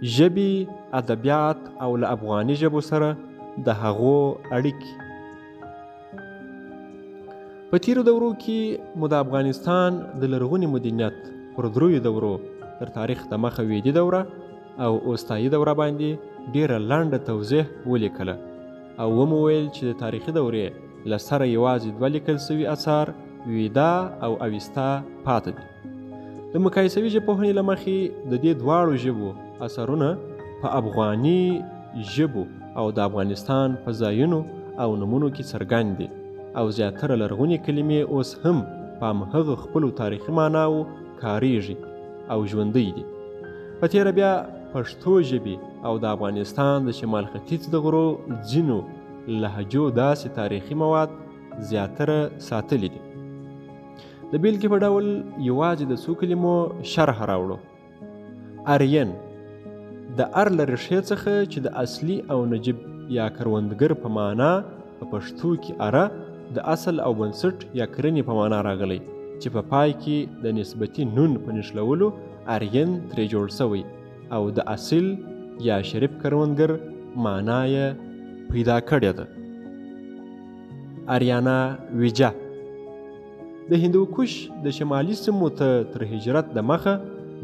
ژبې، ادبیات او له افغاني ژبو سره د هغو اړیکې. په تیرو دورو کې مو د افغانستان د لرغوني مدنیت پر دریو دورو تر تاریخ د مخه ویدي دوره او اوستایي دوره باندې ډیره لنډه توضیح ولیکله او ومو ویل چې د تاریخي دورې له سره یوازې 2 لیکل سوي اثار ویدا او اوستا پاتې دي. د مقایسوي ژبپوهنې له مخې د دې دواړو ژبو اثرونه په افغاني ژبو او د افغانستان په ځایونو او نومونو کې څرګند دي او زیاتره لرغونې کلمې اوس هم په همهغه خپلو تاریخي معناو کاریږي او ژوندی دي. په تیره بیا پښتو ژبې او د افغانستان د شمال ختیځ د غرو ځینو لهجو داسې تاریخي مواد زیاتره ساتلي دي. د بیلګې په ډول یوازې د څو کلمو شرح راوړو. آرین د ار له ریښې څخه چې د اصلي او نجیب یا کروندګر په معنا په پښتو کې اره د اصل او بنسټ یا کرنې په معنا راغلی چې په پای کې د نسبتي نون په نښلولو آرین ترې جوړ شوی او د اصل یا شریف کروندګر معنا یې پیدا کړې ده. آریانا ویجا د هندوکش د شمالي سیمو ته تر هجرت د مخه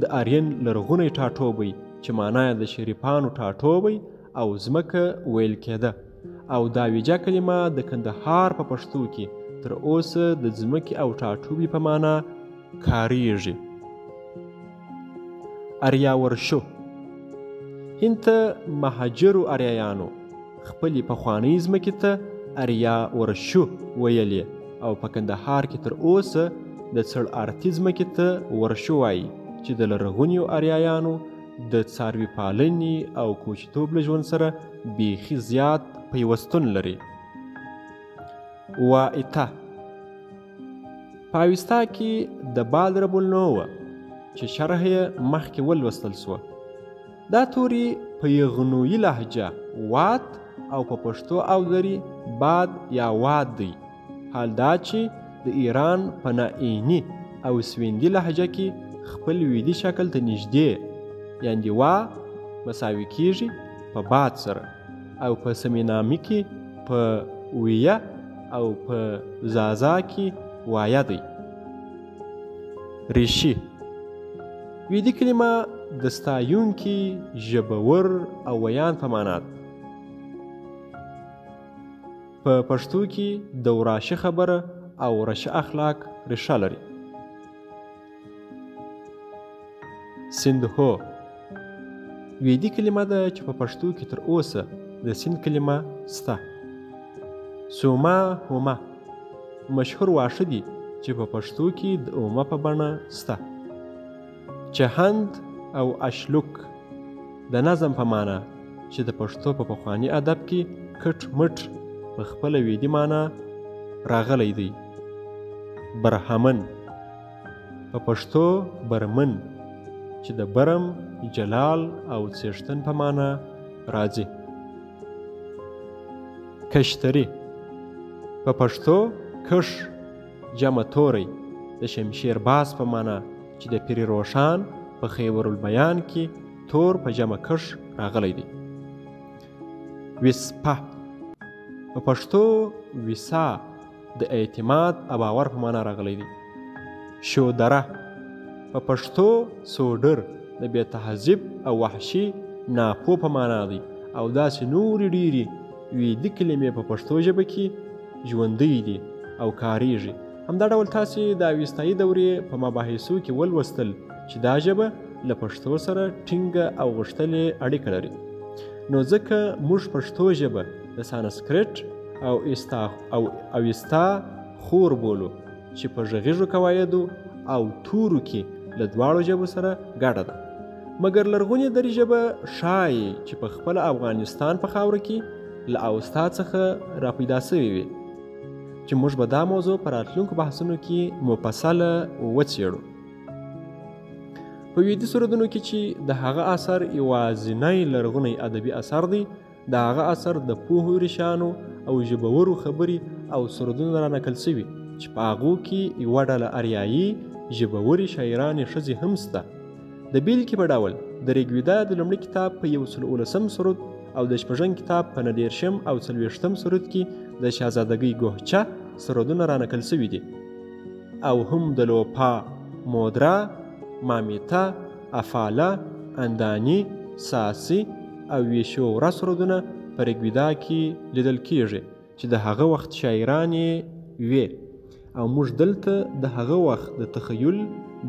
د آرین لرغونی ټاټوبی چې معنا یې د شریفانو ټاټوبی او ځمکه ویل کېده او دا ویجا کلمه د کندهار په پښتو کې تر اوسه د ځمکې او ټاټوبي په معنا کاریږي. اریا ورشو هند ته مهاجرو اریایانو خپلې پخوانۍ ځمکې ته اریا ورشو ویلې او په کندهار کې تر اوسه د څړ ارتي ځمکې ته ورشو وایي چې د لرغونیو اریایانو د څاروي پالنې او کوچیتوب له ژوند سره بیخي زیات پیوستون لري. وایتا په اوستا کې د باد رب النوه چې شرح یې مخکې ولوستل سوه. دا توري په یغنوي لهجه وات او په پښتو او دري باد یا واد دی. حال دا چې د ایران په نائیني او سویندي لهجه کې خپل ویدي شکل ته نږدې یعنې وا مساوي کیږي په باد سره او په سمینامي کې په ویه او په زازا کې وایه دی. ریشي ویدي کلمه د ستایونکي ژبور او ویان په معنا ده. په پښتو کې د وراشي خبره او رشه اخلاق ریشه لري. سندهو ویدي کلمه ده چې په پښتو کې تر اوسه د سند کلمه سته. سوما هوما مشهور واښه دي چې په پښتو کې د اومه په بڼه سته. چهند او اشلوک د نظم په معنا چې د پښتو په پخواني ادب کې کټ مټ په خپله ویدي معنا راغلی دی. برهمن په پښتو برمن چې د برم جلال او څښتن په معنا راځي. کشتری په پښتو کش جمع توری د شمشیر باز په معنا چې د پیر روښان په خیبر البیان کې تور په جمع کش راغلی دی. وسپه په پښتو وسا د اعتماد او باور په معنا راغلی دی. شودره په پښتو سوډر د بې تهذیب او وحشي ناپو په معنا دی او داسې نورې ډېرې ویدي کلمې په پښتو ژبه کې ژوندۍ دي او کاریږي. همدا ډول تاسې د اوستایي دورې په مباحثو کې ولوستل چې دا ژبه له پښتو سره ټینګه او غښتلې اړیکه لري. نو ځکه موږ پښتو ژبه د سانسکریټ او اوستا خور بولو چې په غږیزو قواعدو او تورو کې له دواړو ژبو سره ګډه ده. مګر لرغونې دري ژبه ښایي چې په خپله افغانستان په خاوره کې له اوستا څخه راپیدا سوې وي چې موږ به دا موضوع په راتلونکو بحثونو کې مفصله وڅېړو. په ویدي سرودونو کې چې د هغه اثر یوازینی لرغونی ادبي اثر دی، د هغه اثر د پوهو ریشانو او ژبورو خبرې او سرودونه را نقل سوي چې په هغو کې یوه ډله اریایي ژبورې شاعرانې ښځې هم شته. د بیلګې په ډول د ریګویدا د لومړي کتاب په 119 سرود او د شپږم کتاب په 19 او 40 سرود کې د شهزادګۍ ګوهچه سرودونه رانقل شوي دي او هم د لوپا، مودرا، مامیتا، افاله، اندانی، ساسی او ویشورا سرودونه په ریګویدا کې لیدل کیږي چې د هغه وخت شاعران یې وې او موږ دلته د هغه وخت د تخیل،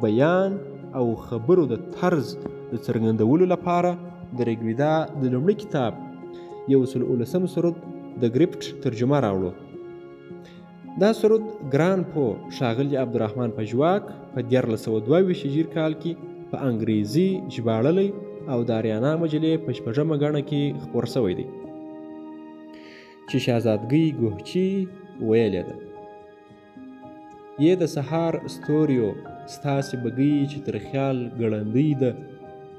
بیان او خبرو د طرز د څرګندولو لپاره د ریګویدا د لومړي کتاب 119 سرود د گریپټ ترجمه راوړو. دا سرود ګران پو ښاغلي عبدالرحمن پژواک په 1422 هجري کال کې په انګریزي ژباړلی او د آریانا مجلې په 6مه ګڼه کې خپور شوی دی چې شهزادګۍ ګوهچي ویلې ده: یې د سهار ستوریو ستاسې بګۍ چې تر خیال ګړندۍ ده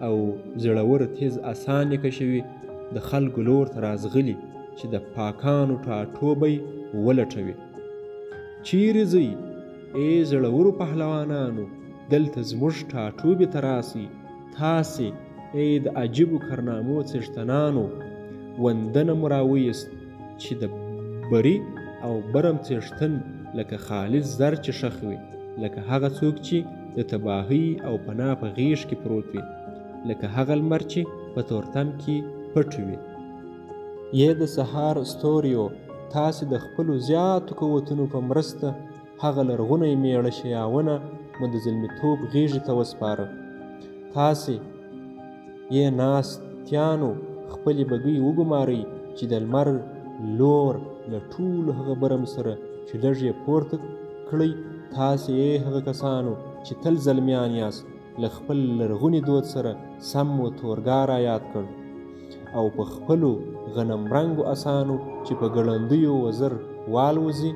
او زړور تیز اسان یې کشوي د خلکو لور ته راځغلي چې د پاکانو ټاټوبی ولټوي. چیرې ځئ ای زړورو پهلوانانو، دلته زموږ ټاټوبې ته راسئ. تاسې ای د عجیبو کارنامو څښتنانو، وندنه مو راویست چې د بري او برم څښتن لکه خالص زر چې ښخ وي، لکه هغه څوک چې د تباهۍ او پناه په غیږ کې پروت وي، لکه هغه لمر چې په تورتم کې پټ وي. یې د سهار ستوریو تاسې د خپلو زیاتو قوتونو په مرسته هغه لرغونی میړه شیاونه مو د زلمیتوب غیږې ته وسپاره. تاسې یې ناستیانو خپلې بګۍ وګمارئ چې د لمر لور له ټولو هغه برم سره چې لږ یې پورته کړئ. تاسې یې هغه کسانو چې تل زلمیان یاست له خپل لرغوني دود سره سم و تورګا را یاد کړ او په خپلو غنم رنګو اسانو چې په ګړندیو وزر والوزي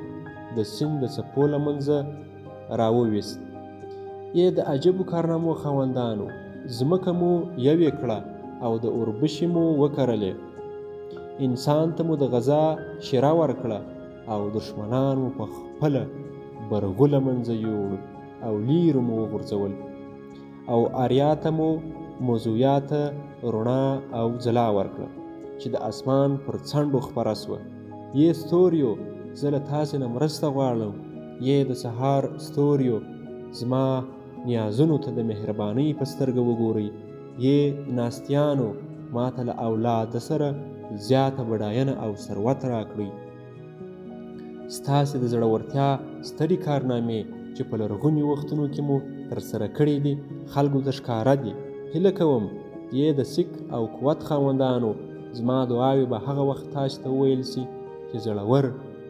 د سیند د څپو له منځه راوویست. یې د عجبو کارنامو خاوندانو، ځمکه مو یوې کړه او د اوربشې مو وکرلې. انسان ته مو د غذا شیره ورکړه او دښمنان مو په خپله برغو له منځه یوړ او لیرو مو وغورځول او آریا ته مو موضوعاته رڼا او ځلا ورکړه چې د اسمان پر څنډو خپره سوه. یې ستوریو زه له تاسې نه مرسته غواړم. یې د سهار ستوریو زما نیازونو ته د مهربانۍ په سترګه وګورئ. یې ناستیانو ما ته له اولاد سره زیاته بډاینه او ثروت راکړئ. ستاسې د زړورتیا سترې کارنامې چې په لرغوني وختونو کې مو ترسره کړي دي خلکو ته ښکاره دي. هیله کوم یې د سیک او قوت خاوندانو زما دعاوې به هغه وخت تاسو ته وویل سي چې زړور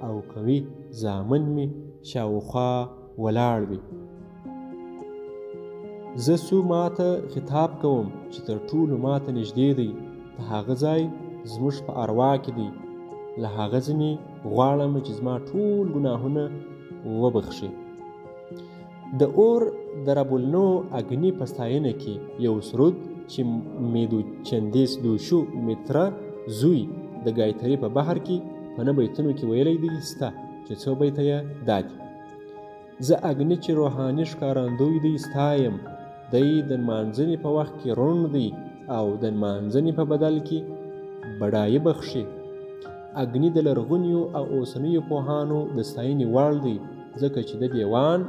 او قوي زامن مې شاوخوا ولاړ وي. زه سو ماته خطاب کوم چې تر ټولو ماته نږدې دی. د هغه ځای زموږ په اروا کې دی. له هغه ځینې غواړم چې زما ټول ګناهونه وبخښي. د اور د ربولنو اګني په ستاینه کې یو سرود چې میدو چندیس دوشو متره زوی د ګایتري په بحر کې په 9 بیتونو کې ویلی دی سته چې 2 بیته یې دا دي: زه اګني چې روحاني ښکارندوی دی ستایم، دی د نمانځنې په وخت کې روڼ دی او د نمانځنې په بدل کې بډایه بخښي. اګني د لرغونیو او اوسنیو پوهانو د ستاینې وړ دی ځکه چې د دیوان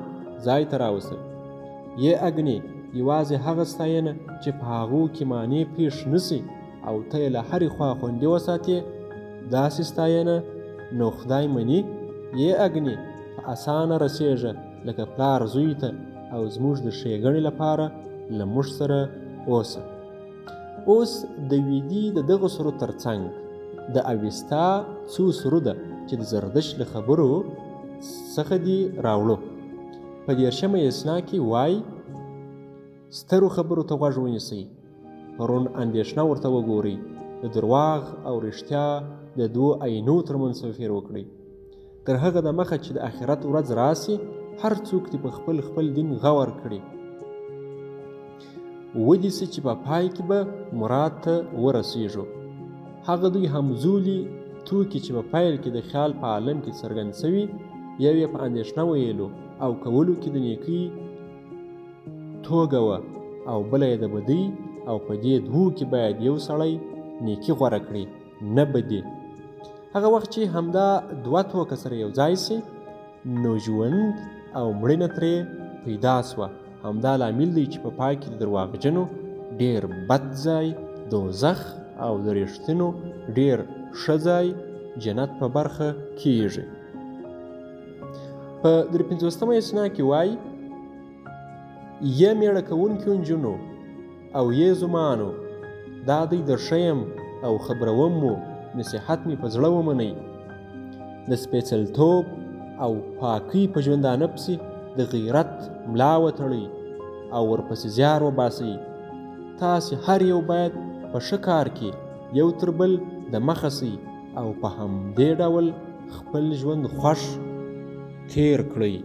ځای ته راوستل. یې اګني یوازې هغه ستاینه چې په هغو کې معنی پیښ نسي او ته یې له هرې خوا خوندي وساتې، داسې ستاینه نو خدای مني. یې اګني په اسانه رسېږه لکه پلار زوی ته او زموږ د ښېګڼې لپاره له موږ سره اوسه. اوس د ویدي د دغه سرود تر څنګ د اویستا څو سروده چې د زردشت له خبرو څخه دي راوړو. په 10مه اسنا کې وایي: سترو خبرو ته غوږ ونیسئ، پرون اندېښنه ورته وګورئ، د درواغ او رښتیا د 2 عینو ترمنځ توپیر وکړئ. تر هغه د مخه چې د آخرت ورځ راسي هر څوک دې په خپل دین غور کړي. ودې سي چې په پای کې به مراد ته ورسیږو. هغه دوی همزولي توکي چې په پیل کې د خیال په عالم کې څرګند سوي یو یې په اندېښنه ویلو او کولو کې د نیکۍ توګه وه او بله یې د بدۍ، او په دې دوو کې باید یو سړی نیکي غوره کړي نه بدي. هغه وخت چې همدا دوه توکه سره یو ځای سي نو ژوند او مړینه ترې پیدا سوه. همدا لامل دی چې په پای کې د درواغجنو ډېر بد ځای دوزخ او د رښتینو ډېر ښه ځای جنت په برخه کیږي. په 53مه اسنا کې وایي یې میړه کوونکو نجونو او یې زمانو دا دی در ښیم او خبروم مو نصیحت مې په زړه ومنئ. د سپېڅلتوب او پاکۍ په ژوندانه پسې د غیرت ملا وتړئ او ورپسې زیار وباسئ. تاسې هر یو باید په ښه کار کې یو تر بل د مخه سئ او په همدې ډول خپل ژوند خوښ تیر کړئ.